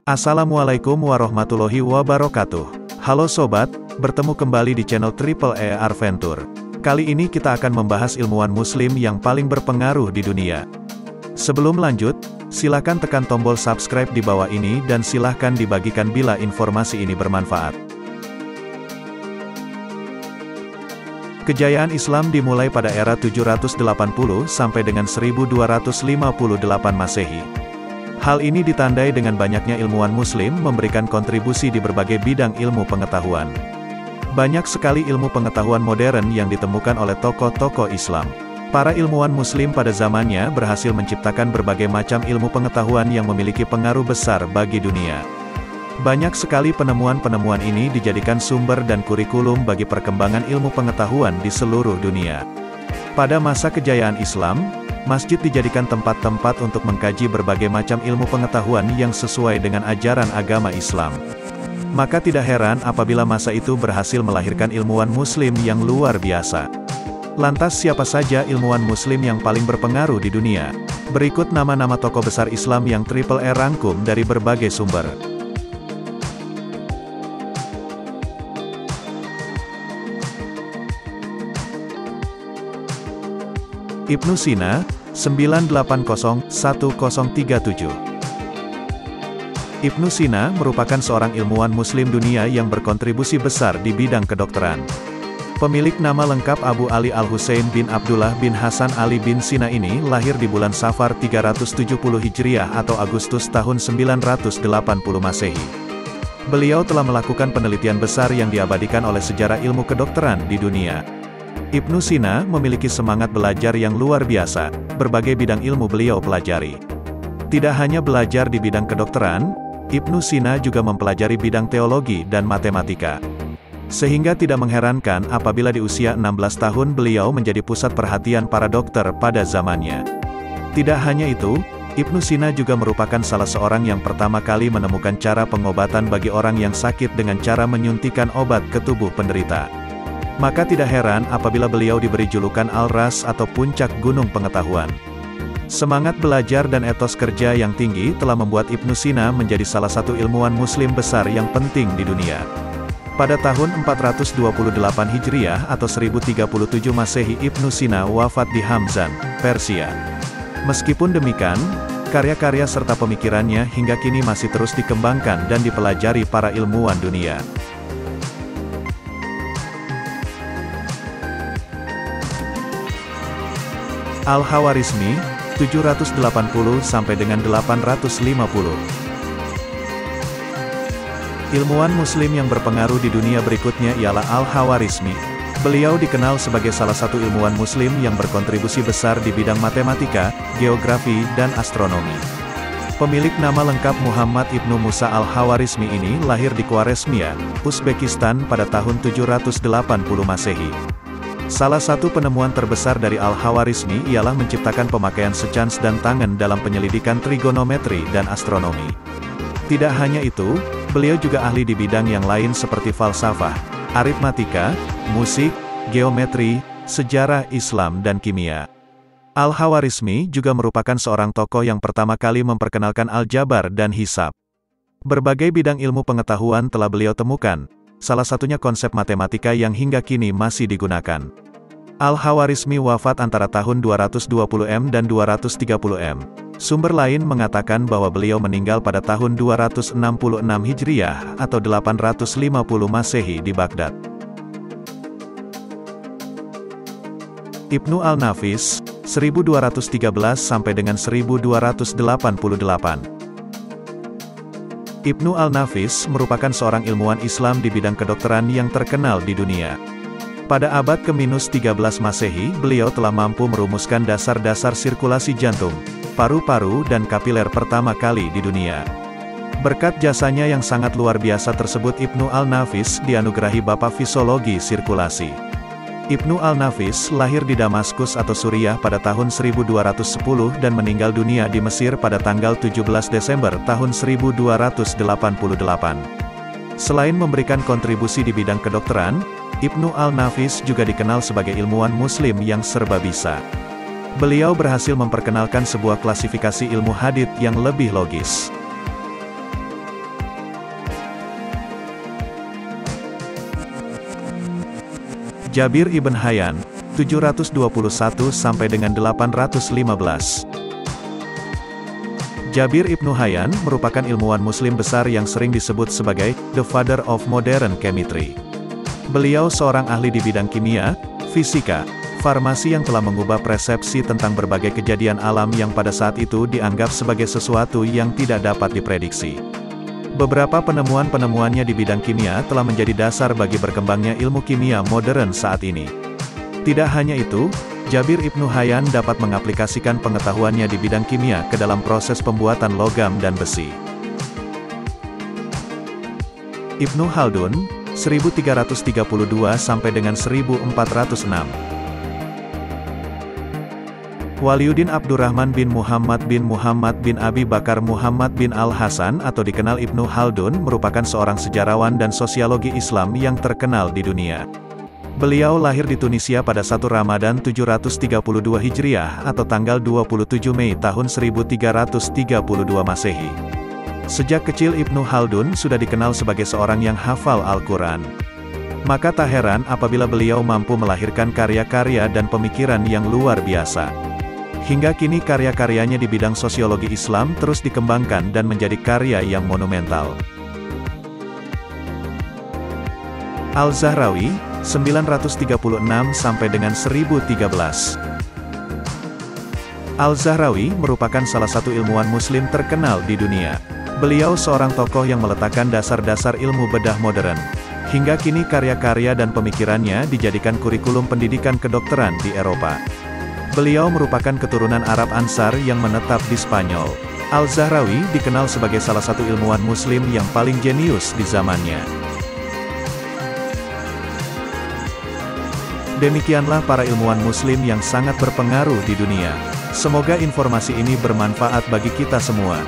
Assalamualaikum warahmatullahi wabarakatuh. Halo sobat, bertemu kembali di channel Triple E Adventure. Kali ini kita akan membahas ilmuwan muslim yang paling berpengaruh di dunia. Sebelum lanjut, silakan tekan tombol subscribe di bawah ini dan silahkan dibagikan bila informasi ini bermanfaat. Kejayaan Islam dimulai pada era 780 sampai dengan 1258 Masehi. Hal ini ditandai dengan banyaknya ilmuwan muslim memberikan kontribusi di berbagai bidang ilmu pengetahuan. Banyak sekali ilmu pengetahuan modern yang ditemukan oleh tokoh-tokoh Islam. Para ilmuwan muslim pada zamannya berhasil menciptakan berbagai macam ilmu pengetahuan yang memiliki pengaruh besar bagi dunia. Banyak sekali penemuan-penemuan ini dijadikan sumber dan kurikulum bagi perkembangan ilmu pengetahuan di seluruh dunia. Pada masa kejayaan Islam, masjid dijadikan tempat-tempat untuk mengkaji berbagai macam ilmu pengetahuan yang sesuai dengan ajaran agama Islam. Maka tidak heran apabila masa itu berhasil melahirkan ilmuwan muslim yang luar biasa. Lantas siapa saja ilmuwan muslim yang paling berpengaruh di dunia? Berikut nama-nama tokoh besar Islam yang Triple E rangkum dari berbagai sumber. Ibnu Sina, 980-1037. Ibnu Sina merupakan seorang ilmuwan muslim dunia yang berkontribusi besar di bidang kedokteran. Pemilik nama lengkap Abu Ali Al-Husain bin Abdullah bin Hasan Ali bin Sina ini lahir di bulan Safar 370 Hijriah atau Agustus tahun 980 Masehi. Beliau telah melakukan penelitian besar yang diabadikan oleh sejarah ilmu kedokteran di dunia. Ibnu Sina memiliki semangat belajar yang luar biasa, berbagai bidang ilmu beliau pelajari. Tidak hanya belajar di bidang kedokteran, Ibnu Sina juga mempelajari bidang teologi dan matematika. Sehingga tidak mengherankan apabila di usia 16 tahun beliau menjadi pusat perhatian para dokter pada zamannya. Tidak hanya itu, Ibnu Sina juga merupakan salah seorang yang pertama kali menemukan cara pengobatan bagi orang yang sakit dengan cara menyuntikkan obat ke tubuh penderita. Maka tidak heran apabila beliau diberi julukan Al-Ras atau puncak gunung pengetahuan. Semangat belajar dan etos kerja yang tinggi telah membuat Ibnu Sina menjadi salah satu ilmuwan muslim besar yang penting di dunia. Pada tahun 428 Hijriah atau 1037 Masehi Ibnu Sina wafat di Hamzan, Persia. Meskipun demikian, karya-karya serta pemikirannya hingga kini masih terus dikembangkan dan dipelajari para ilmuwan dunia. Al-Khawarizmi, 780 sampai dengan 850. Ilmuwan muslim yang berpengaruh di dunia berikutnya ialah Al-Khawarizmi. Beliau dikenal sebagai salah satu ilmuwan muslim yang berkontribusi besar di bidang matematika, geografi, dan astronomi. Pemilik nama lengkap Muhammad Ibnu Musa Al-Khawarizmi ini lahir di Khwarezmia, Uzbekistan pada tahun 780 Masehi. Salah satu penemuan terbesar dari Al-Khawarizmi ialah menciptakan pemakaian secans dan tangan dalam penyelidikan trigonometri dan astronomi. Tidak hanya itu, beliau juga ahli di bidang yang lain seperti falsafah, aritmatika, musik, geometri, sejarah Islam dan kimia. Al-Khawarizmi juga merupakan seorang tokoh yang pertama kali memperkenalkan aljabar dan hisab. Berbagai bidang ilmu pengetahuan telah beliau temukan, salah satunya konsep matematika yang hingga kini masih digunakan. Al-Khawarizmi wafat antara tahun 220 dan 230. Sumber lain mengatakan bahwa beliau meninggal pada tahun 266 Hijriah atau 850 Masehi di Baghdad. Ibnu Al-Nafis, 1213 sampai dengan 1288. Ibnu Al-Nafis merupakan seorang ilmuwan Islam di bidang kedokteran yang terkenal di dunia. Pada abad ke-13 Masehi, beliau telah mampu merumuskan dasar-dasar sirkulasi jantung, paru-paru dan kapiler pertama kali di dunia. Berkat jasanya yang sangat luar biasa tersebut Ibnu Al-Nafis dianugerahi Bapak Fisiologi Sirkulasi. Ibnu Al-Nafis lahir di Damaskus atau Suriah pada tahun 1210 dan meninggal dunia di Mesir pada tanggal 17 Desember tahun 1288. Selain memberikan kontribusi di bidang kedokteran, Ibnu Al-Nafis juga dikenal sebagai ilmuwan muslim yang serba bisa. Beliau berhasil memperkenalkan sebuah klasifikasi ilmu hadits yang lebih logis. Jabir ibn Hayyan, 721 sampai dengan 815. Jabir ibnu Hayyan merupakan ilmuwan muslim besar yang sering disebut sebagai the father of modern chemistry. Beliau seorang ahli di bidang kimia, fisika, farmasi yang telah mengubah persepsi tentang berbagai kejadian alam yang pada saat itu dianggap sebagai sesuatu yang tidak dapat diprediksi. Beberapa penemuan-penemuannya di bidang kimia telah menjadi dasar bagi berkembangnya ilmu kimia modern saat ini. Tidak hanya itu, Jabir ibnu Hayyan dapat mengaplikasikan pengetahuannya di bidang kimia ke dalam proses pembuatan logam dan besi. Ibnu Khaldun, 1332 sampai dengan 1406. Waliuddin Abdurrahman bin Muhammad bin Abi Bakar Muhammad bin Al-Hasan atau dikenal Ibnu Khaldun merupakan seorang sejarawan dan sosiologi Islam yang terkenal di dunia. Beliau lahir di Tunisia pada 1 Ramadan 732 Hijriah atau tanggal 27 Mei tahun 1332 Masehi. Sejak kecil Ibnu Khaldun sudah dikenal sebagai seorang yang hafal Al-Quran. Maka tak heran apabila beliau mampu melahirkan karya-karya dan pemikiran yang luar biasa. Hingga kini karya-karyanya di bidang sosiologi Islam terus dikembangkan dan menjadi karya yang monumental. Al-Zahrawi, 936 sampai dengan 1013. Al-Zahrawi merupakan salah satu ilmuwan muslim terkenal di dunia. Beliau seorang tokoh yang meletakkan dasar-dasar ilmu bedah modern. Hingga kini karya-karya dan pemikirannya dijadikan kurikulum pendidikan kedokteran di Eropa. Beliau merupakan keturunan Arab Ansar yang menetap di Spanyol. Al-Zahrawi dikenal sebagai salah satu ilmuwan muslim yang paling jenius di zamannya. Demikianlah para ilmuwan muslim yang sangat berpengaruh di dunia. Semoga informasi ini bermanfaat bagi kita semua.